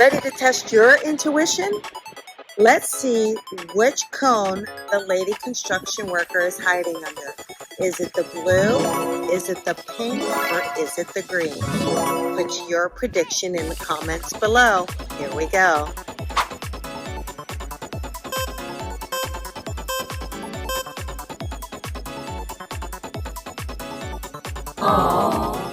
Ready to test your intuition? Let's see which cone the lady construction worker is hiding under. Is it the blue? Is it the pink? Or is it the green? Put your prediction in the comments below. Here we go. Aww.